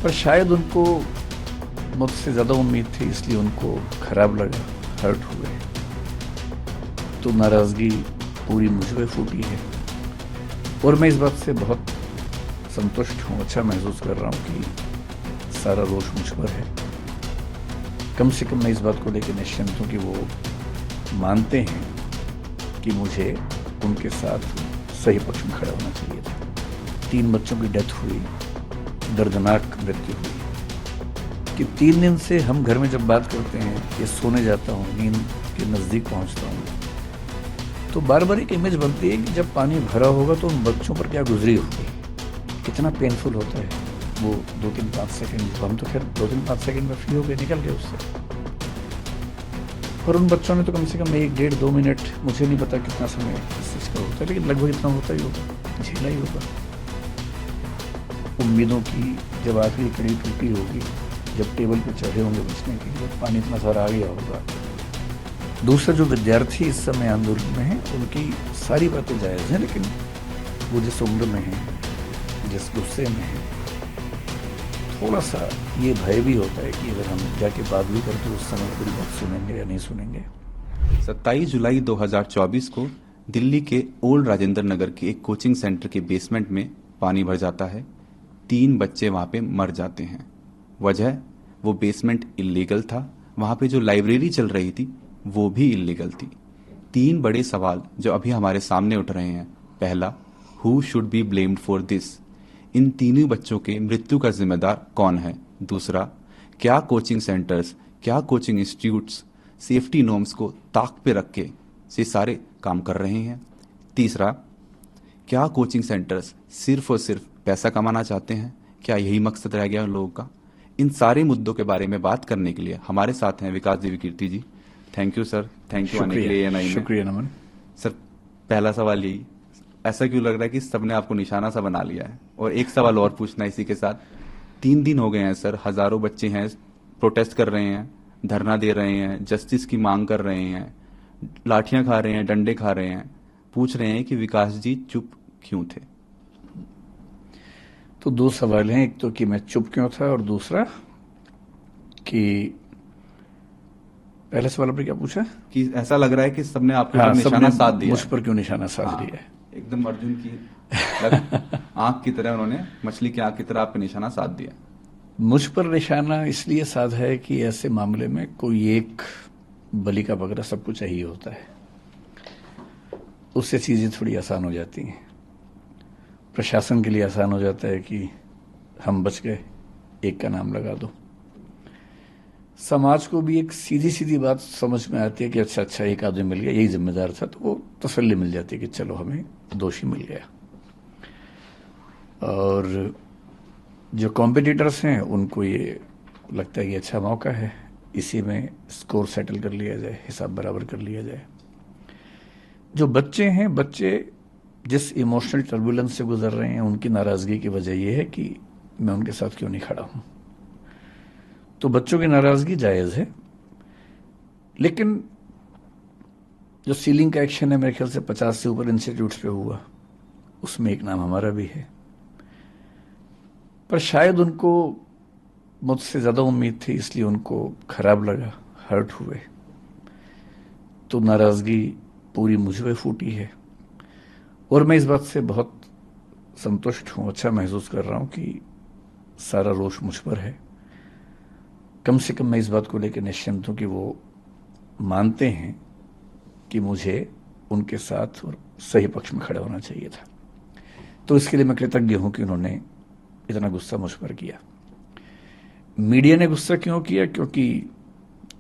पर शायद उनको मुझसे ज़्यादा उम्मीद थी, इसलिए उनको खराब लगा, हर्ट हुए। तो नाराज़गी पूरी मुझ पे फूटी है और मैं इस बात से बहुत संतुष्ट हूँ, अच्छा महसूस कर रहा हूँ कि सारा रोष मुझ पर है। कम से कम मैं इस बात को लेकर निश्चिंत हूँ कि वो मानते हैं कि मुझे उनके साथ सही पक्ष में खड़ा होना चाहिए था। 3 बच्चों की डेथ हुई, दर्दनाक मृत्यु हुई कि 3 दिन से हम घर में जब बात करते हैं कि सोने जाता हूँ, नींद के नज़दीक पहुँचता हूँ, तो बार बार एक इमेज बनती है कि जब पानी भरा होगा तो उन बच्चों पर क्या गुजरी होगी, कितना पेनफुल होता है वो 2-3-5 सेकंड। हम तो खैर 2-3-5 सेकंड में फ्री होकर निकल गए उससे, और उन बच्चों ने तो कम से कम 1-1.5-2 मिनट, मुझे नहीं पता कितना समय इस चीज़ का होता है, लेकिन लगभग इतना होता ही होगा, झेला ही होगा। उम्मीदों की जब आखिरी कड़ी टूटी होगी, जब टेबल पे चढ़े होंगे बचने के लिए, पानी इतना सारा आ गया होगा। दूसरा, जो विद्यार्थी इस समय आंदोलन में है, उनकी सारी बातें जायज़ हैं, लेकिन वो जिस उम्र में है, जिस गुस्से में है, थोड़ा सा ये भय भी होता है कि अगर हम जाके बात भी करते तो उस समय पूरी बात सुनेंगे या नहीं सुनेंगे। 27 जुलाई 2024 को दिल्ली के ओल्ड राजेंद्र नगर के एक कोचिंग सेंटर के बेसमेंट में पानी भर जाता है। 3 बच्चे वहाँ पे मर जाते हैं। वजह, वो बेसमेंट इल्लीगल था। वहाँ पे जो लाइब्रेरी चल रही थी वो भी इल्लीगल थी। 3 बड़े सवाल जो अभी हमारे सामने उठ रहे हैं। पहला, who should be blamed for this? इन तीनों बच्चों के मृत्यु का जिम्मेदार कौन है? दूसरा, क्या कोचिंग सेंटर्स, क्या कोचिंग इंस्टीट्यूट्स सेफ्टी नॉर्म्स को ताक पे रख के से सारे काम कर रहे हैं? तीसरा, क्या कोचिंग सेंटर्स सिर्फ और सिर्फ पैसा कमाना चाहते हैं? क्या यही मकसद रह गया उन लोगों का? इन सारे मुद्दों के बारे में बात करने के लिए हमारे साथ हैं Vikas Devi Kirti ji. Thank you sir, thank you आने के लिए ANI में। शुक्रिया नमन। सर, पहला सवाल यही, ऐसा क्यों लग रहा है कि सबने आपको निशाना सा बना लिया है? और एक सवाल और पूछना इसी के साथ, 3 दिन हो गए हैं सर, हजारों बच्चे हैं, प्रोटेस्ट कर रहे हैं, धरना दे रहे हैं, जस्टिस की मांग कर रहे हैं, लाठियां खा रहे हैं, डंडे खा रहे हैं, पूछ रहे हैं कि विकास जी चुप क्यों थे? तो 2 सवाल हैं, एक तो कि मैं चुप क्यों था, और दूसरा कि पहले सवाल आपने क्या पूछा कि ऐसा लग रहा है कि सबने आपके हाँ, ऊपर निशाना सबने साध दिया मुझ है। पर क्यों निशाना साध हाँ, दिया है। एकदम अर्जुन की आंख की तरह उन्होंने, मछली की आंख की तरह आप पे निशाना साध दिया। मुझ पर निशाना इसलिए साधा है कि ऐसे मामले में कोई एक बलि का बकरा सबको चाहिए होता है, उससे चीज़ें थोड़ी आसान हो जाती हैं। प्रशासन के लिए आसान हो जाता है कि हम बच गए, एक का नाम लगा दो। समाज को भी एक सीधी सीधी बात समझ में आती है कि अच्छा एक आदमी मिल गया, यही जिम्मेदार था, तो वो तसल्ली मिल जाती है कि चलो हमें दोषी मिल गया। और जो कॉम्पिटिटर्स हैं उनको ये लगता है कि अच्छा मौका है, इसी में स्कोर सेटल कर लिया जाए, हिसाब बराबर कर लिया जाए। जो बच्चे हैं, बच्चे जिस इमोशनल टर्बुलेंस से गुजर रहे हैं, उनकी नाराज़गी की वजह यह है कि मैं उनके साथ क्यों नहीं खड़ा हूं। तो बच्चों की नाराज़गी जायज़ है, लेकिन जो सीलिंग का एक्शन है मेरे ख्याल से 50 से ऊपर इंस्टीट्यूट्स पे हुआ, उसमें एक नाम हमारा भी है। पर शायद उनको मुझसे ज़्यादा उम्मीद थी, इसलिए उनको खराब लगा, हर्ट हुए। तो नाराज़गी पूरी मुझ पे फूटी है और मैं इस बात से बहुत संतुष्ट हूँ, अच्छा महसूस कर रहा हूँ कि सारा रोष मुझ पर है। कम से कम मैं इस बात को लेकर निश्चिंत हूँ कि वो मानते हैं कि मुझे उनके साथ और सही पक्ष में खड़ा होना चाहिए था। तो इसके लिए मैं कृतज्ञ हूं कि उन्होंने इतना गुस्सा मुझ पर किया। मीडिया ने गुस्सा क्यों किया? क्योंकि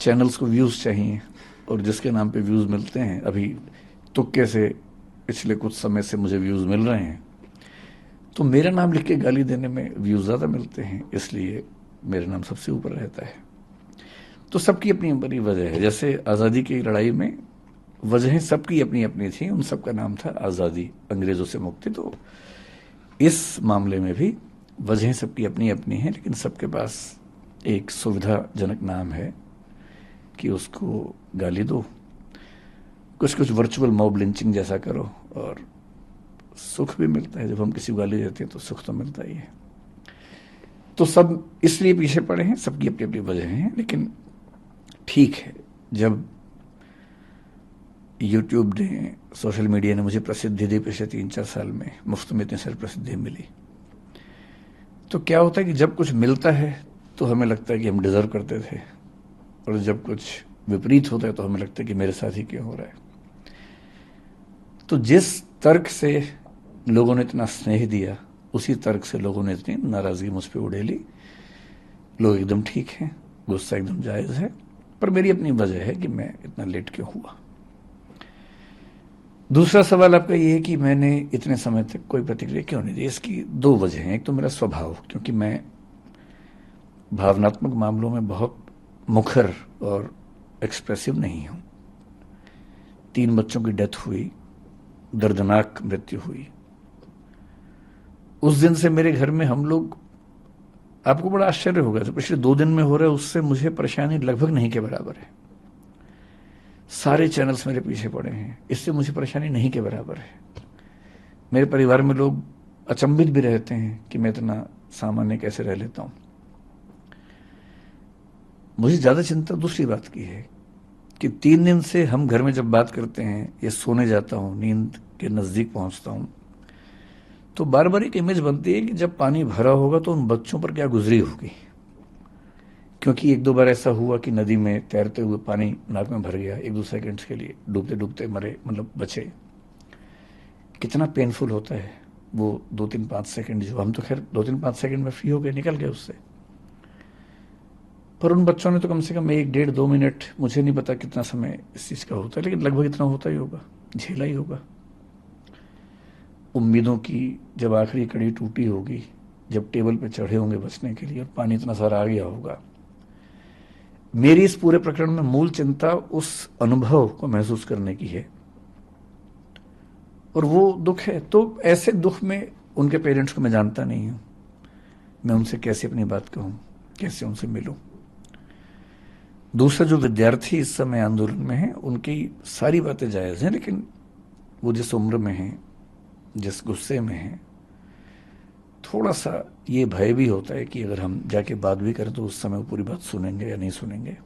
चैनल्स को व्यूज चाहिए, और जिसके नाम पे व्यूज मिलते हैं, अभी तुक्के से पिछले कुछ समय से मुझे व्यूज मिल रहे हैं, तो मेरा नाम लिख के गाली देने में व्यूज ज्यादा मिलते हैं, इसलिए मेरा नाम सबसे ऊपर रहता है। तो सबकी अपनी अपनी वजह है। जैसे आज़ादी की लड़ाई में वजहें सबकी अपनी अपनी थी, उन सबका नाम था आज़ादी, अंग्रेजों से मुक्ति। तो इस मामले में भी वजहें सबकी अपनी अपनी हैं, लेकिन सबके पास एक सुविधाजनक नाम है कि उसको गाली दो, कुछ कुछ वर्चुअल मॉब लिंचिंग जैसा करो, और सुख भी मिलता है। जब हम किसी को गाली देते हैं तो सुख तो मिलता ही है। तो सब इसलिए पीछे पड़े हैं, सबकी अपनी अपनी वजह हैं, लेकिन ठीक है, जब यूट्यूब ने, सोशल मीडिया ने मुझे प्रसिद्धि दी पिछले 3-4 साल में, मुफ्त में इतनी सारी प्रसिद्धि मिली, तो क्या होता है कि जब कुछ मिलता है तो हमें लगता है कि हम डिजर्व करते थे, और जब कुछ विपरीत होता है तो हमें लगता है कि मेरे साथ ही क्यों हो रहा है। तो जिस तर्क से लोगों ने इतना स्नेह दिया, उसी तर्क से लोगों ने इतनी नाराजगी मुझ पर उड़ेली। लोग एकदम ठीक हैं, गुस्सा एकदम जायज है, पर मेरी अपनी वजह है कि मैं इतना लेट क्यों हुआ। दूसरा सवाल आपका ये है कि मैंने इतने समय तक कोई प्रतिक्रिया क्यों नहीं दी। इसकी दो वजह हैं। एक तो मेरा स्वभाव, क्योंकि मैं भावनात्मक मामलों में बहुत मुखर और एक्सप्रेसिव नहीं हूं। 3 बच्चों की डेथ हुई, दर्दनाक मृत्यु हुई, उस दिन से मेरे घर में हम लोग, आपको बड़ा आश्चर्य होगा, तो पिछले 2 दिन में हो रहा है उससे मुझे परेशानी लगभग नहीं के बराबर है। सारे चैनल्स मेरे पीछे पड़े हैं, इससे मुझे परेशानी नहीं के बराबर है। मेरे परिवार में लोग अचंभित भी रहते हैं कि मैं इतना सामान्य कैसे रह लेता हूं। मुझे ज्यादा चिंता दूसरी बात की है कि 3 दिन से हम घर में जब बात करते हैं या सोने जाता हूं, नींद के नजदीक पहुंचता हूं, तो बार बार एक इमेज बनती है कि जब पानी भरा होगा तो उन बच्चों पर क्या गुजरी होगी। क्योंकि 1-2 बार ऐसा हुआ कि नदी में तैरते हुए पानी नाक में भर गया, 1-2 सेकंड्स के लिए डूबते डूबते मरे, मतलब बचे। कितना पेनफुल होता है वो 2-3-5 सेकंड, जो हम तो खैर 2-3-5 सेकंड में फ्री हो गए, निकल गए उससे, पर उन बच्चों ने तो कम से कम 1-1.5-2 मिनट, मुझे नहीं पता कितना समय इस चीज का होता है, लेकिन लगभग इतना होता ही होगा, झेला ही होगा। उम्मीदों की जब आखिरी कड़ी टूटी होगी, जब टेबल पे चढ़े होंगे बचने के लिए और पानी इतना सारा आ गया होगा। मेरी इस पूरे प्रकरण में मूल चिंता उस अनुभव को महसूस करने की है, और वो दुख है। तो ऐसे दुख में उनके पेरेंट्स को मैं जानता नहीं हूं, मैं उनसे कैसे अपनी बात कहूं, कैसे उनसे मिलूं। दूसरा, जो विद्यार्थी इस समय आंदोलन में हैं, उनकी सारी बातें जायज हैं, लेकिन वो जिस उम्र में हैं, जिस गुस्से में हैं, थोड़ा सा ये भय भी होता है कि अगर हम जाके बात भी करें तो उस समय वो पूरी बात सुनेंगे या नहीं सुनेंगे।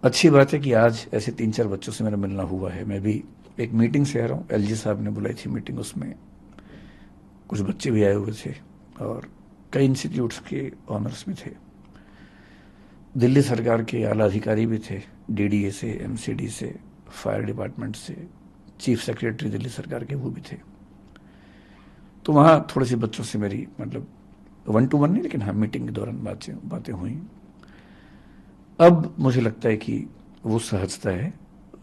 अच्छी बात है कि आज ऐसे 3-4 बच्चों से मेरा मिलना हुआ है। मैं भी एक मीटिंग से आ रहा हूँ, एलजी साहब ने बुलाई थी मीटिंग, उसमें कुछ बच्चे भी आए हुए थे और कई इंस्टीट्यूट्स के ऑनर्स भी थे, दिल्ली सरकार के आला अधिकारी भी थे, डीडीए से, एमसीडी से, फायर डिपार्टमेंट से, चीफ सेक्रेटरी दिल्ली सरकार के वो भी थे। तो वहां थोड़ी सी बच्चों से मेरी, मतलब 1-to-1 नहीं, लेकिन हाँ मीटिंग के दौरान बातें हुई। अब मुझे लगता है कि वो सहजता है,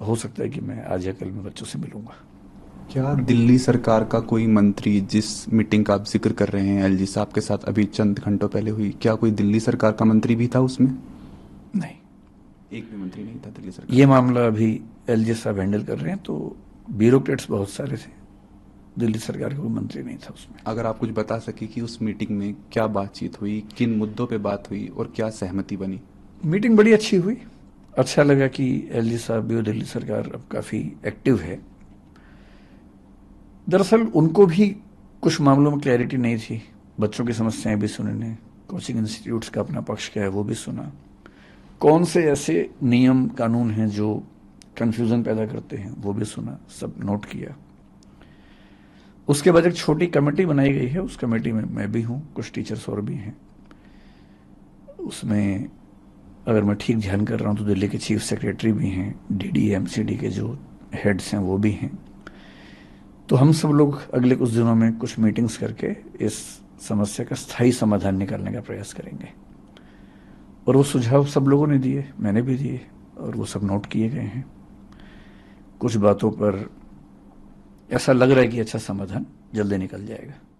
हो सकता है कि मैं आज या कल में बच्चों से मिलूंगा। क्या दिल्ली सरकार का कोई मंत्री, जिस मीटिंग का आप जिक्र कर रहे हैं एलजी साहब के साथ अभी चंद घंटों पहले हुई, क्या कोई दिल्ली सरकार का मंत्री भी था उसमें? नहीं, एक भी मंत्री नहीं था दिल्ली सरकार। ये मामला अभी एलजी साहब हैंडल कर रहे हैं, तो ब्यूरोक्रेट्स बहुत सारे थे, दिल्ली सरकार का कोई मंत्री नहीं था उसमें। अगर आप कुछ बता सके कि उस मीटिंग में क्या बातचीत हुई, किन मुद्दों पे बात हुई और क्या सहमति बनी? मीटिंग बड़ी अच्छी हुई, अच्छा लगा कि एलजी साहब भी और दिल्ली सरकार अब काफी एक्टिव है। दरअसल उनको भी कुछ मामलों में क्लैरिटी नहीं थी, बच्चों की समस्याएं भी सुनने, कोचिंग इंस्टीट्यूट्स का अपना पक्ष क्या है वो भी सुना, कौन से ऐसे नियम कानून हैं जो कंफ्यूजन पैदा करते हैं वो भी सुना, सब नोट किया। उसके बाद एक छोटी कमेटी बनाई गई है, उस कमेटी में मैं भी हूं, कुछ टीचर्स और भी हैं। उसमें अगर मैं ठीक ध्यान कर रहा हूं तो दिल्ली के चीफ सेक्रेटरी भी हैं, डीडी एमसीडी के जो हेड्स हैं वो भी हैं। तो हम सब लोग अगले कुछ दिनों में कुछ मीटिंग्स करके इस समस्या का स्थायी समाधान निकालने का प्रयास करेंगे, और वो सुझाव सब लोगों ने दिए, मैंने भी दिए, और वो सब नोट किए गए हैं। कुछ बातों पर ऐसा लग रहा है कि अच्छा समाधान जल्दी निकल जाएगा।